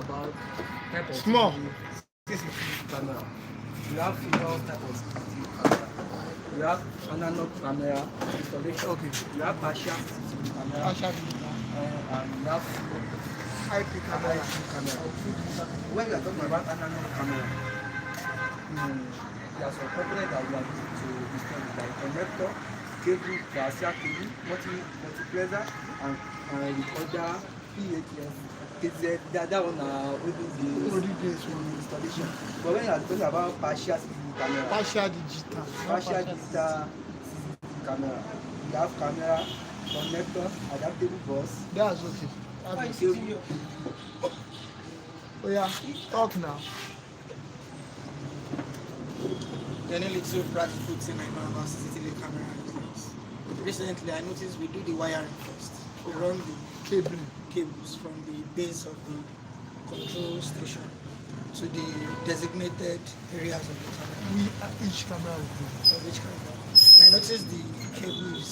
about type of Small. CCTV camera. We have female type of CCTV camera. We have analog camera installation. Okay. We have partial CCTV camera. Partial digital. And we have IP camera. When we are talking about analog camera, there are some components that we are using to install it, like connector, cable, partial cable, multiplexer, and recorder, PHS. That one olden days installation. But when you are talking about partial CCTV camera, Partial digital. CCTV camera, we have camera, connector, adaptable bus. That's okay. Oh yeah, talk now. Then a little practical thing I know about CCTV camera. Recently, I noticed we do the wiring first. We run the cables from the base of the control station to the designated areas of the camera. Each camera will do. Of each camera. And I noticed the cables.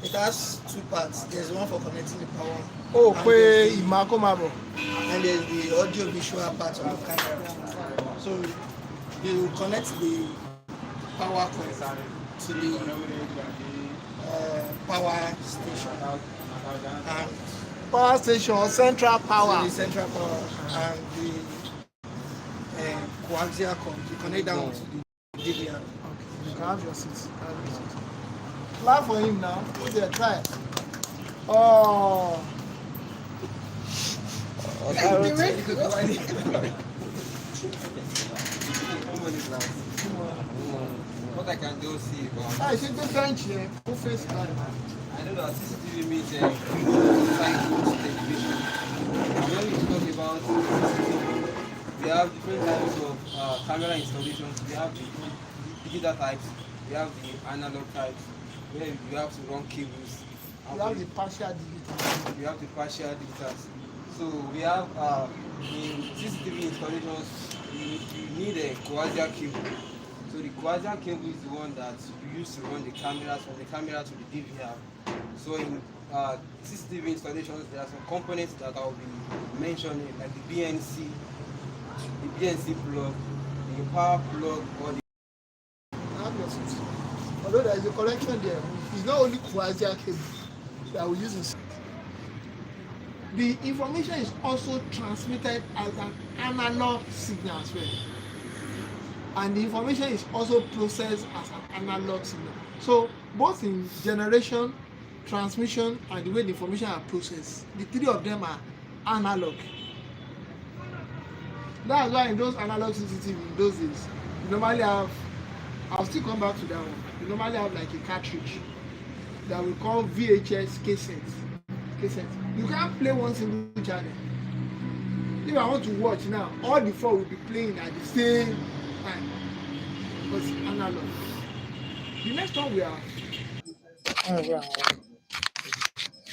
It has two parts. There's one for connecting the power. Oh, and there's the audio visual part of the camera. So you will connect the power cord to the power station. And power station, central power. The central power and the coaxial cord. You connect that one to the DVR. Okay, you can have your seats. Clap for him now. Who's there? Try. Oh. What I can do see about I see the bench here. Who face that? I know that CCTV means television. And when we talk about CCTV, we have different types of camera installations. We have the digital types, we have the analog types, where you have to run cables. You have the partial digital. We have the partial digitals. So we have in CCTV installations, you need a coaxial cable. So the coaxial cable is the one that you use to run the cameras from the camera to the DVR. So in CCTV installations, there are some components that I will be mentioning, like the BNC plug, the power plug, or the although there is a correction there, it's not only coaxial cable that we use in. The information is also transmitted as an analog signal as well. And the information is also processed as an analog signal. So both in generation, transmission, and the way the information are processed, the three of them are analog. That's why in those analog CCTV in those days, you normally have, I'll still come back to that one. You normally have like a cartridge that we call VHS cassette. You can't play one single channel. If I want to watch now, all the four will be playing at the same time. But it's analog. The next one we have.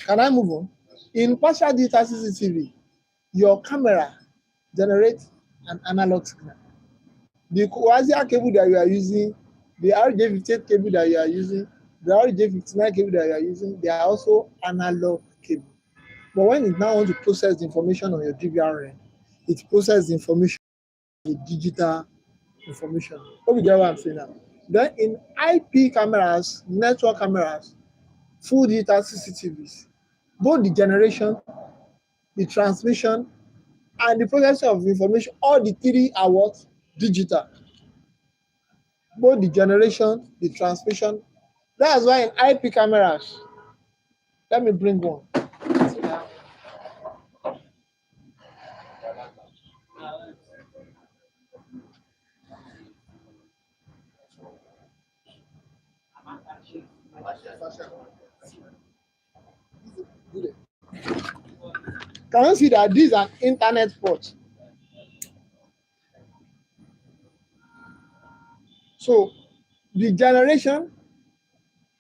Can I move on? In partial digital CCTV, your camera generates an analog signal. The coaxial cable that you are using, the RJ58 cable that you are using, the RJ59 cable that you are using, they are also analog cable. But when it now wants to process the information on your DVR end, it processes the information, the digital information. Hope you get what I'm saying now. Then in IP cameras, network cameras, full digital CCTVs, both the generation, the transmission, and the processing of information, all the three are what? Digital. Both the generation, the transmission. That's why in IP cameras, let me bring one. Can you see that this is an internet port? So the generation,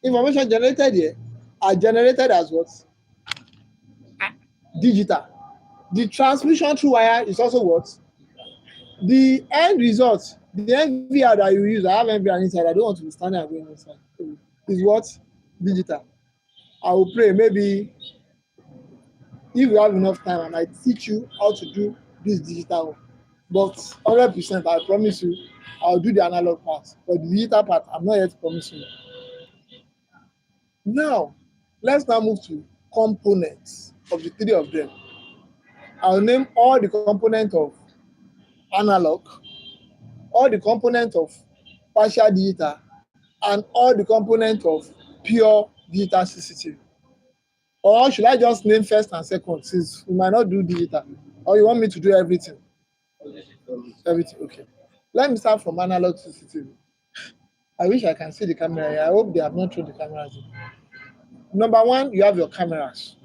information generated here are generated as what? Digital. The transmission through wire is also what? The end result, the NVR that you use, I have NVR inside, I don't want to be standing and going inside, is what? Digital. I will pray maybe if you have enough time, I might teach you how to do this digital one. But 100%, I promise you, I'll do the analog part. But the digital part, I'm not yet promising you. Now, let's now move to components of the three of them. I'll name all the components of analog, all the components of partial digital, and all the components of pure digital CCTV. Or should I just name first and second since we might not do digital? Or you want me to do everything? Everything, okay. Let me start from analog CCTV. I wish I can see the camera here. I hope they have not thrown the cameras in. Number one, you have your cameras.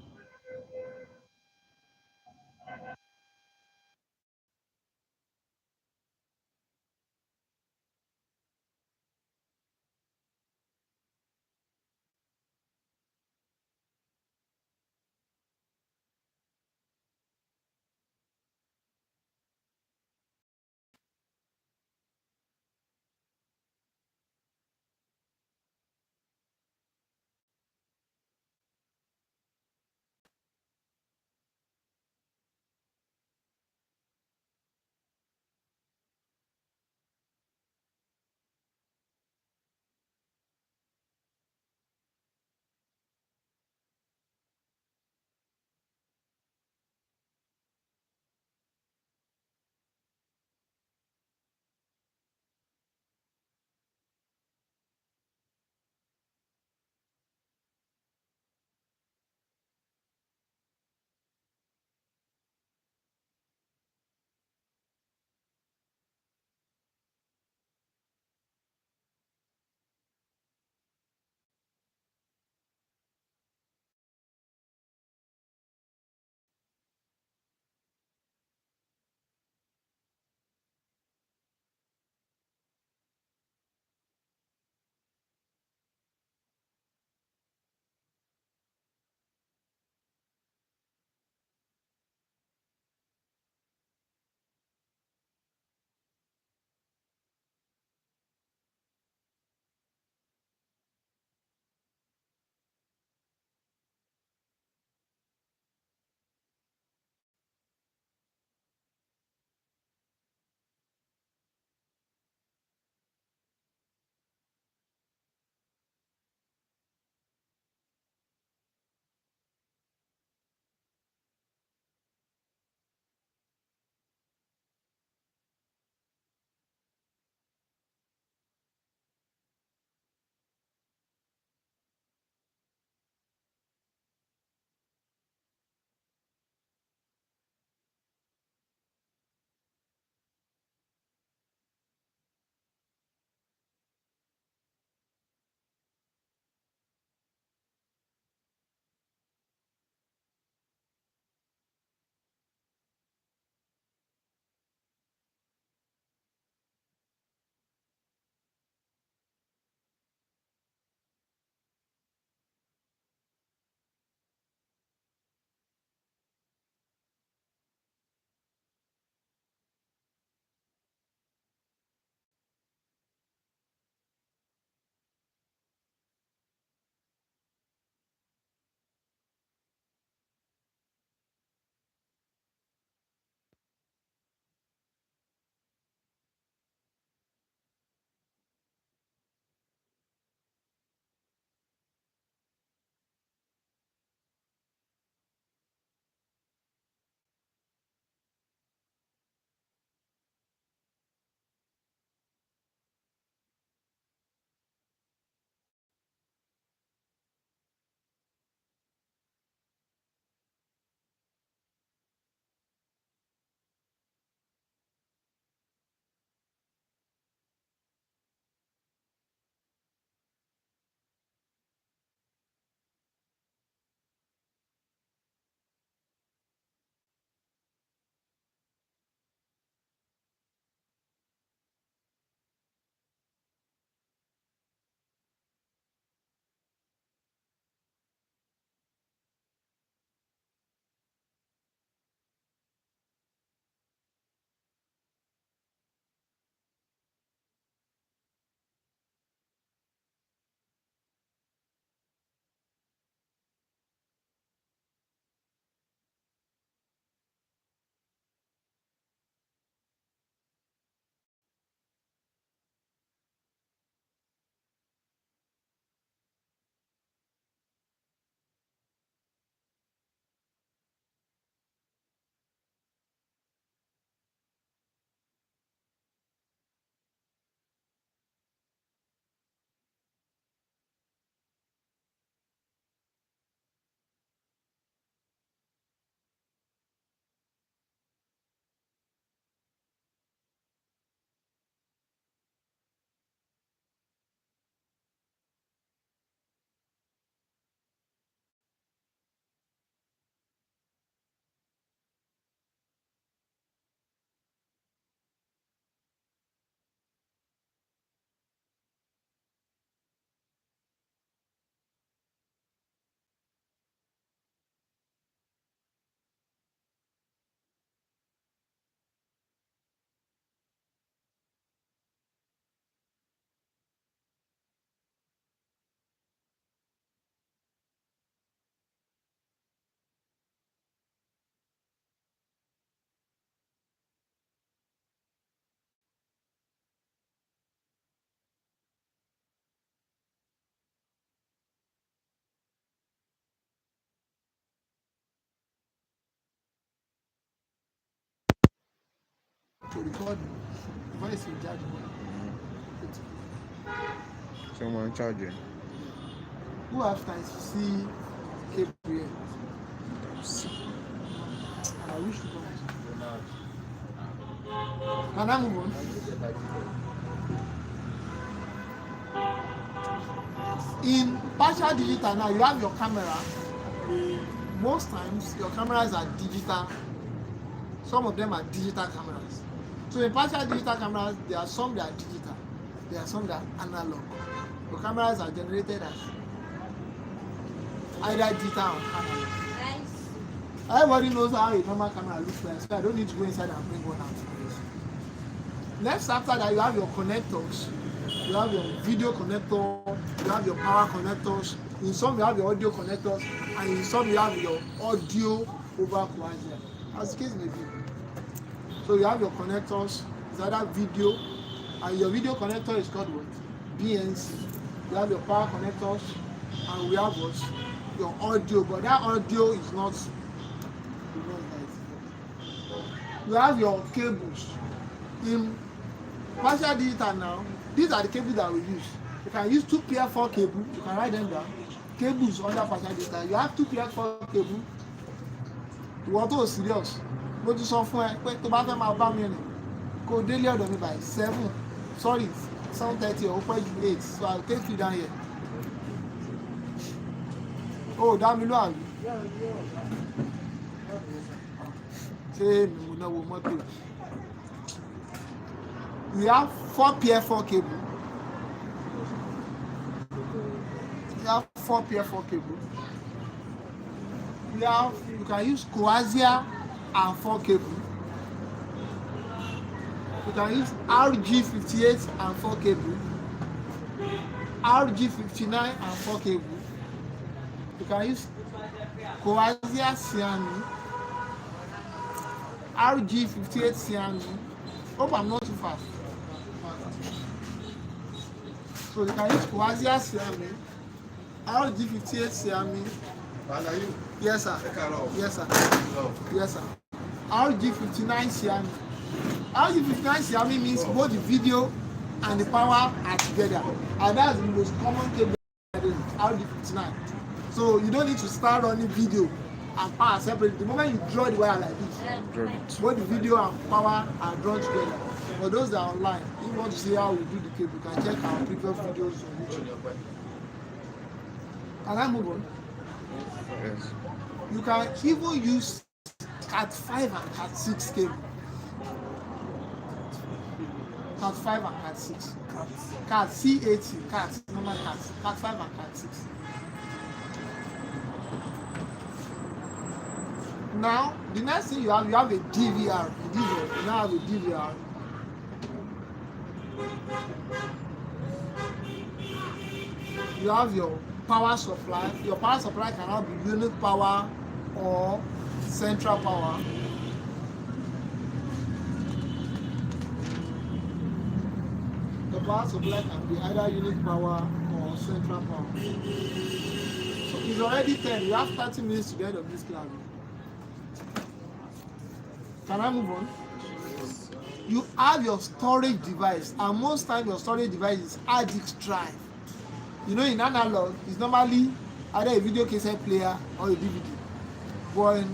to record the voice you charge Someone charging. who have time to see cable here and I wish to come can I move on. In partial digital now, you have your camera. Most times your cameras are digital. Some of them are digital cameras. So in partial digital cameras, there are some that are digital, there are some that are analog. Your cameras are generated as either digital or analog. Everybody knows how a normal camera looks like, so I don't need to go inside and bring one out. Next after that, you have your connectors. You have your video connector, you have your power connectors. In some you have your audio connectors, and in some you have your audio over coaxial, as the case may be. So you have your connectors, it's either video, and your video connector is called what? BNC. You have your power connectors, and we have what? Your audio, but that audio is not. You have your cables. In partial digital now, these are the cables that we use. You can use 2 pair 4 cable, you can write them down. Cables under partial digital. You have 2 pair 4 cable. Ìwọ tó serious. Mo ti sọ fún ẹ pé tó bá fẹ́ máa bá mi rìn kó délé ọ̀dọ̀ mi by 7:30 or pẹ́ ju 8, so I will take you down here. Oh, dá mi ló àbí. Ṣé mi mo náwó mọ́tò? We have 4 pair 4 cable. We have 4 pair 4 cable. We have, you can use coaxial and 4 cable. You can use RG58 and 4 cable. RG59 and 4 cable. You can use coaxial cyano. RG58 cyano. Hope I'm not too fast. So you can use coaxial cyano. RG58 cyano. Yes, sir. Yes, sir. Yes, sir. RG59 cyano. RG59 cyano means both the video and the power are together, and that's the most common cable. RG59. So you don't need to start running video and power separately. The moment you draw the wire like this, both the video and power are drawn together. For those that are online, if you want to see how we do the cable, you can check our previous videos on YouTube. Can I move on? Yes. You can even use Cat 5 and Cat 6 cable. Cat 5 and Cat 6. Cat C80, Cat, normal Cat 5 and Cat 6. Now, the next thing you have a DVR. You now have a DVR. You have your power supply. Your power supply can now be unit power or central power. The power supply can be either unit power or central power. So it's already 10. You have 30 minutes to the end of this class. Can I move on? You have your storage device, and most times your storage device is hard disk drive. You know, in analog, it's normally either a video cassette player or a DVD. But in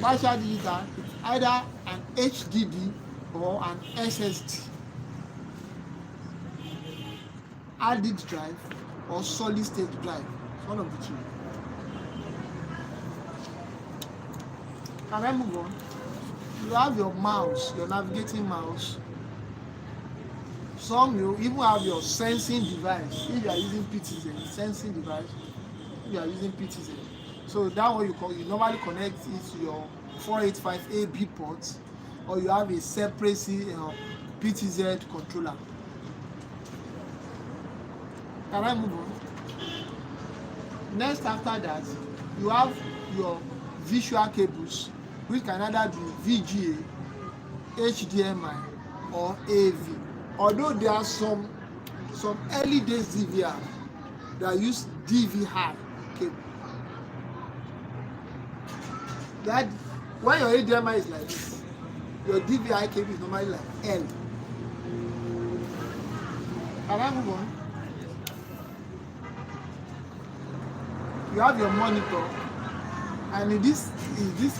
partial digital, it's either an HDD or an SSD. Hard disk drive or solid state drive. It's one of the two. Can I move on? You have your mouse, your navigating mouse. Some you even have your sensing device. If you are using PTZ, sensing device. If you are using PTZ, so that one you normally connect it to your 485AB port, or you have a separate PTZ controller. Can I move on? Next after that, you have your visual cables, which can either be VGA, HDMI, or AV. Although there are some early days DVR that use DVI cable. That when your HDMI is like this, your DVI cable is normally like L. Can I move on? You have your monitor, and in this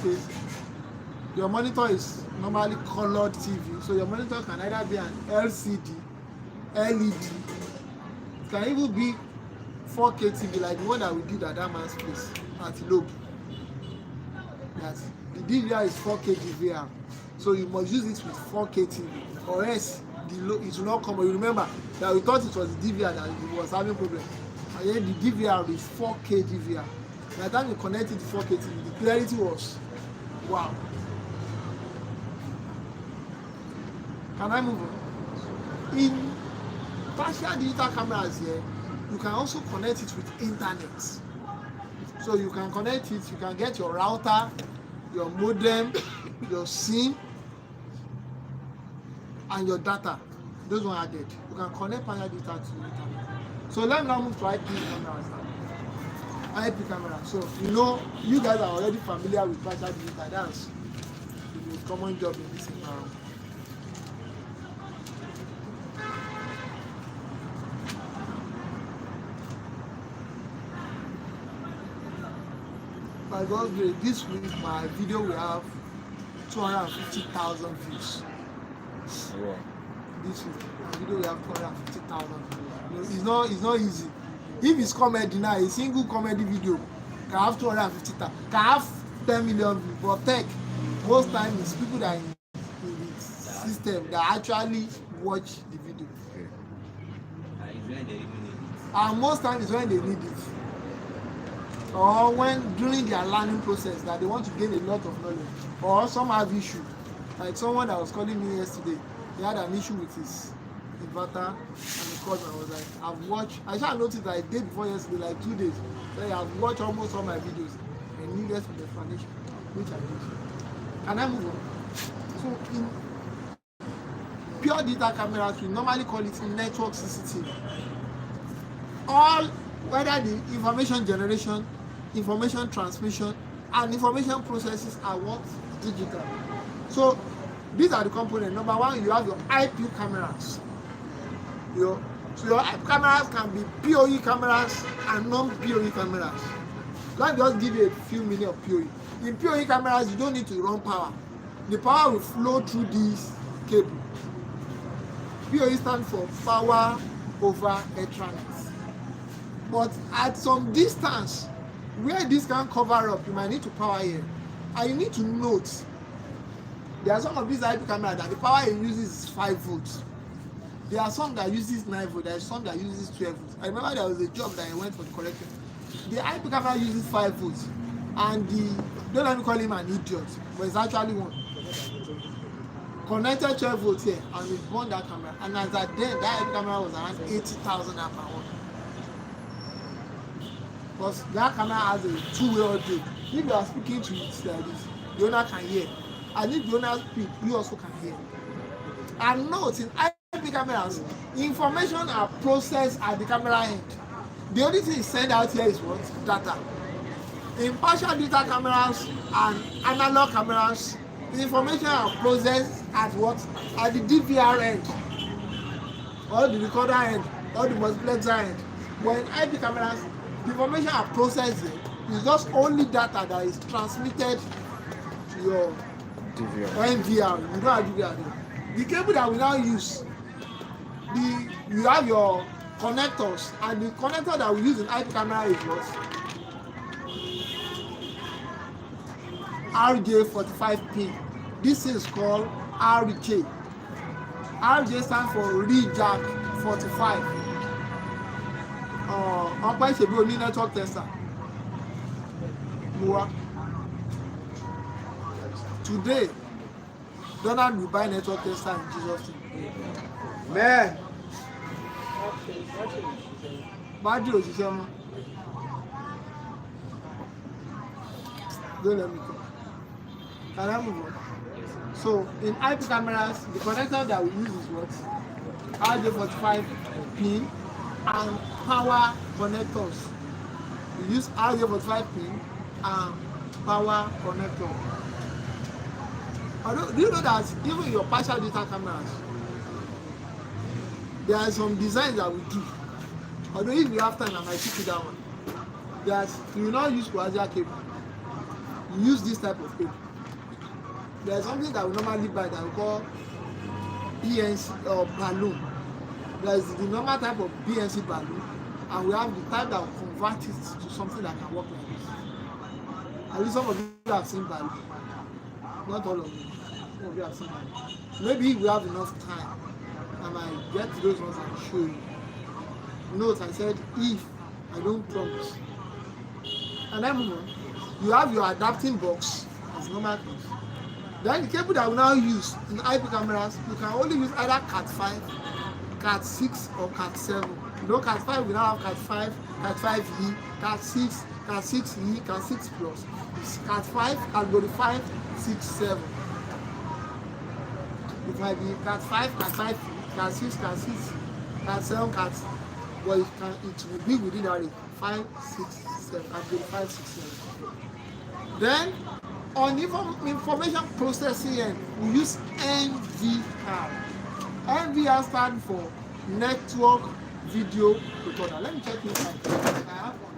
case, your monitor is normally colored TV. So your monitor can either be an LCD, LED, it can even be 4K TV like the one that we did at that man's place at Lobe. That the DVR is 4K DVR, so you must use it with 4K TV, or else it will not come. You remember that we thought it was the DVR that it was having problem, and then the DVR is 4K DVR. By the time you connect it to 4K TV, the clarity was wow. Can I move on? In partial digital cameras here, you can also connect it with internet. So you can connect it, you can get your router, your modem, your SIM, and your data. Those ones are dead. You can connect partial digital to internet. So let me now move to IP cameras now. IP camera. So you know, you guys are already familiar with partial digital. That's the most common job in this environment. By God's grace, this week my video will have 250,000 views. Wow. This week, my video will have 250,000 views. You know, it's not easy. If it's comedy now, a single comedy video can have 250,000, can have 10 million views. But tech, most times it's people that in the system that actually watch the video. And most times it's when they need it. Or when during their learning process that they want to gain a lot of knowledge, or some have issue, like someone that was calling me yesterday, he had an issue with his inverter, and he called me. I was like, I've watched, I shall notice that a day before yesterday, like 2 days, so I've watched almost all my videos and needed some explanation, which I did. Can I move on? So in pure digital cameras, we normally call it network CCTV. All, whether the information generation, information transmission, and information processes are what? Digital. So these are the components. Number one, you have your IP cameras. So your IP cameras can be PoE cameras and non-PoE cameras. Let me just give you a few minutes of PoE. In PoE cameras, you don't need to run power. The power will flow through this cable. PoE stands for power over Ethernet. But at some distance, where this can cover up, you might need to power here. And you need to note, there are some of these IP cameras that the power it uses is 5 volts. There are some that uses 9 volts, there are some that uses 12 volts. I remember there was a job that I went for the correction. The IP camera uses 5 volts. And don't let me call him an idiot, but it's actually one. Connected 12 volts here, and we burned that camera. And as at then, that IP camera was around 80,000 amp hour. Because that camera has a two-way audio. If you are speaking to it like this, the owner can hear. And if the owner speaks, you also can hear. And note, in IP cameras, information are processed at the camera end. The only thing sent out here is what? Data. In partial digital cameras and analog cameras, the information are processed at what? At the DVR end, or the recorder end, or the multiplexer end. When IP cameras, the information are processed here. It's just only data that is transmitted to your DVR. NVR. You don't have DVR there. The cable that we now use, you have your connectors, and the connector that we use in IP camera is what? RJ45 pin. This is called RJ. RJ stands for Rejack 45. Ọ̀pá ìṣèlú oní network tester. Today, Donald will buy network tester in Jesus' name. Man. Bájú òṣìṣẹ́ mọ́. Don't let me go. Can I move on? So in IP cameras, the connector that we use is what? RJ45 pin and power connectors. We use RJ45 pin and power connector. Although, do you know that even your partial data cameras, there are some designs that we do. Although if you have time, I might teach you that one. That you will not use coaxial cable. You use this type of cable. There is something that we normally buy that we call BNC or balloon. There is the normal type of BNC balloon, and we have the type that will convert it to something that can work like this. At least some of you have seen balloon. Not all of you. Some of you have seen balloon. Maybe if we have enough time, I might get to those ones and show you. Note, I said if, I don't promise. And then move on. You have your adapting box as normal things. Then the cable that we now use in IP cameras, you can only use either Cat 5, Cat 6 or Cat 7. You know Cat 5, we now have Cat 5, Cat 5E, Cat 6, Cat 6E, Cat 6 Plus. It's Cat 5, Category 5, 6, 7. It might be Cat 5, Cat 5, Cat 6, Cat 6, Cat 7, Cat. Well, it will be within that 5, 6, 7, Category 5, 6, 7. Then, on information processing end, we use NVR. NVR stands for Network Video Recorder. Let me check this out. I have one.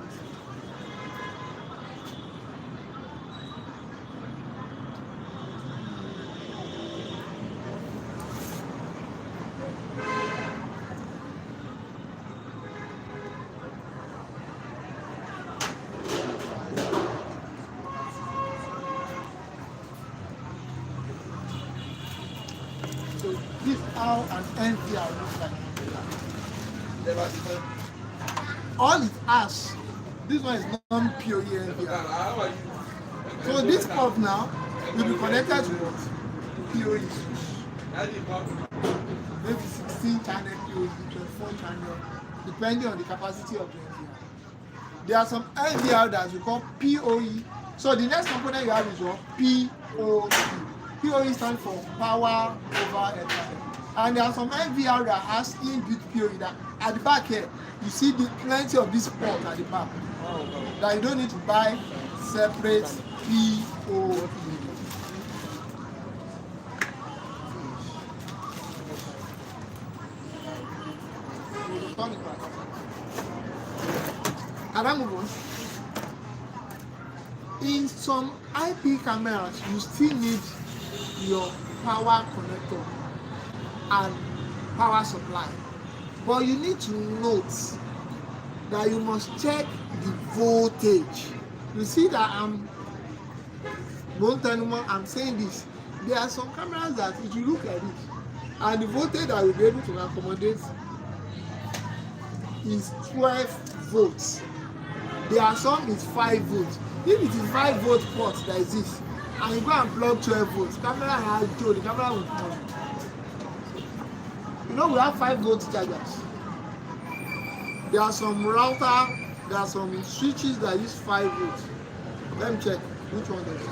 So this is how an NVR looks like. All it has, this one is non-PoE NVR. So this port now will be connected to what? PoE switch. Maybe 16 channel PoE, 24 channel, depending on the capacity of the NVR. There are some NVR that we call PoE. So the next component you have is what? PoE. PoE stands for power over Ethernet. And there are some NVR that has inbuilt PoE that at the back here, you see the plenty of this port at the back. That you don't need to buy separate PoE. Can I move on? In some IP cameras, you still need your power connector and power supply. But you need to note that you must check the voltage. You see that I'm saying this. There are some cameras that if you look at it, and the voltage that will be able to accommodate is 12 volts. There are some is 5 volts. If it is 5 volt port that is this, and you go and plug 12 volts, camera has Joe, the camera will come. You know we have 5 volt chargers. There are some router, there are some switches that use 5 volts. Let me check which one there is.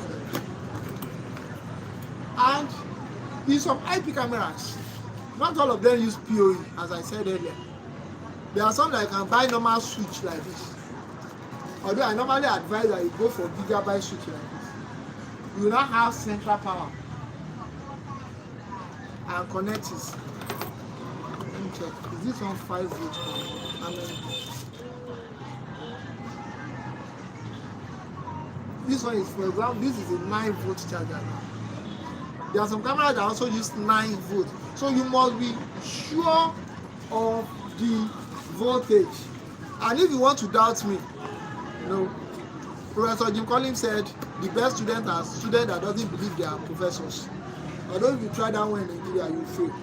And in some IP cameras, not all of them use PoE, as I said earlier. There are some that can buy normal switch like this. Although I normally advise that you go for gigabyte switch like this. You will not have central power and connect it. Let me check. Is this one 5 volts? How many? This one is, for example, this is a 9 volt charger now. There are some cameras that also use 9 volts. So you must be sure of the voltage. And if you want to doubt me, you know, Professor Jim Collins said the best students are students that doesn't believe they are professors. Although if you try that one in Nigeria, you fail.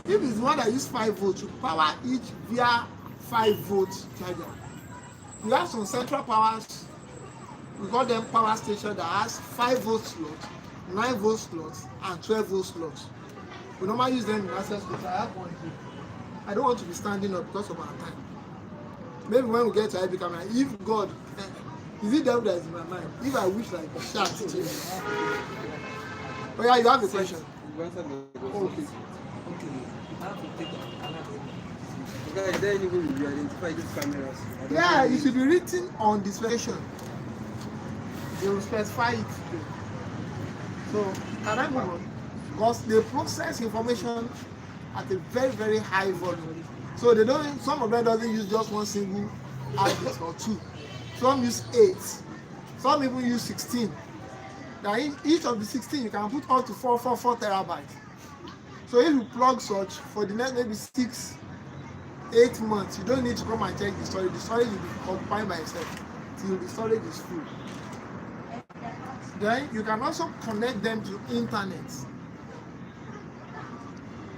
If it's one that uses 5 volts, you power each via 5 volt charger. You have some central powers, we call them power station, that has 5 volt slots, 9 volt slots, and 12 volt slots. We normally use them in access control. I have one here. I don't want to be standing up because of our time. Maybe when we get to IP camera, if God, is it them that is in my mind? If I wish like shark to change. Oh yeah, you have a question. Okay. Okay. How to take another. Okay, is there any way you identify these cameras? Yeah, it should be written on the specification. They will specify it. So can I move on? Because they process information at a very, very high volume. So they don't, some of them doesn't use just one single address or two. Some use 8. Some even use 16. Now each of the 16 you can put up to 4 terabytes. So if you plug such for the next maybe 6-8 months, you don't need to come and check the storage. The storage will be occupied by itself till the storage is full. Then you can also connect them to internet.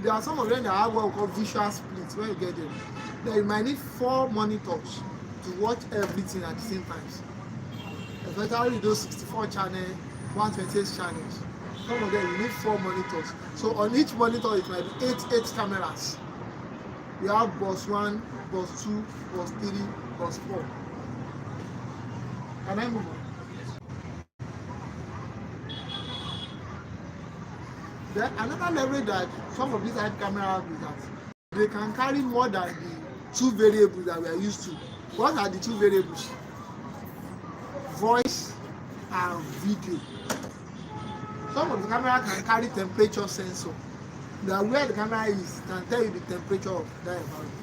There are some of them that have what we call visual splits when you get them. Then you might need 4 monitors to watch everything at the same time. Especially those 64 channel, 128 channels. Some of them you need 4 monitors. So on each monitor it might be 8 cameras. You have bus 1, bus 2, bus 3, bus 4. Can I move on? Then another level that some of these type cameras have is that they can carry more than the 2 variables that we are used to. What are the 2 variables? Voice and video. Some of the cameras can carry temperature sensor. That where the camera is can tell you the temperature of that environment.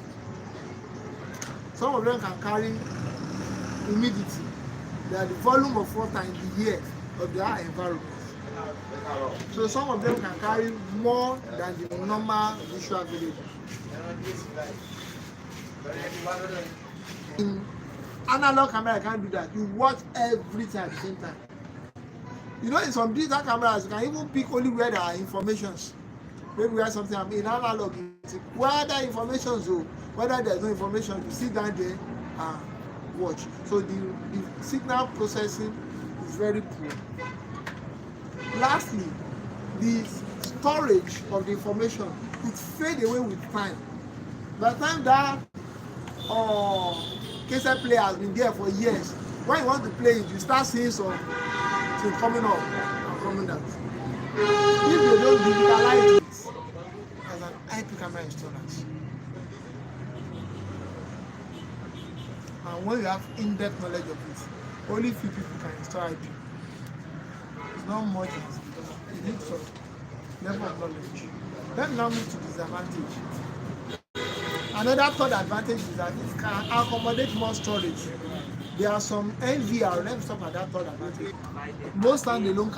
Some of them can carry humidity. That the volume of water in the air of their environment. So some of them can carry more than the normal visual variable. In analog camera, you can't do that. You watch everything at the same time. You know, in some digital cameras, you can even pick only where there are informations. Maybe where something in analog, where there are informations, or whether there's no information, you sit down there and watch. So the signal processing is very poor. Lastly, the storage of the information, it fades away with time. By the time that cassette player has been there for years, when you want to play it, you start seeing some thing coming up and coming down. If you don't digitalize it as an IP camera installers, and when you have in-depth knowledge of it, only few people can install IP. It's not much. It needs some level of knowledge. Let me now move to disadvantage. Another third advantage is that it can accommodate more storage. There are some NVR, let me stop at that third advantage. Most standalone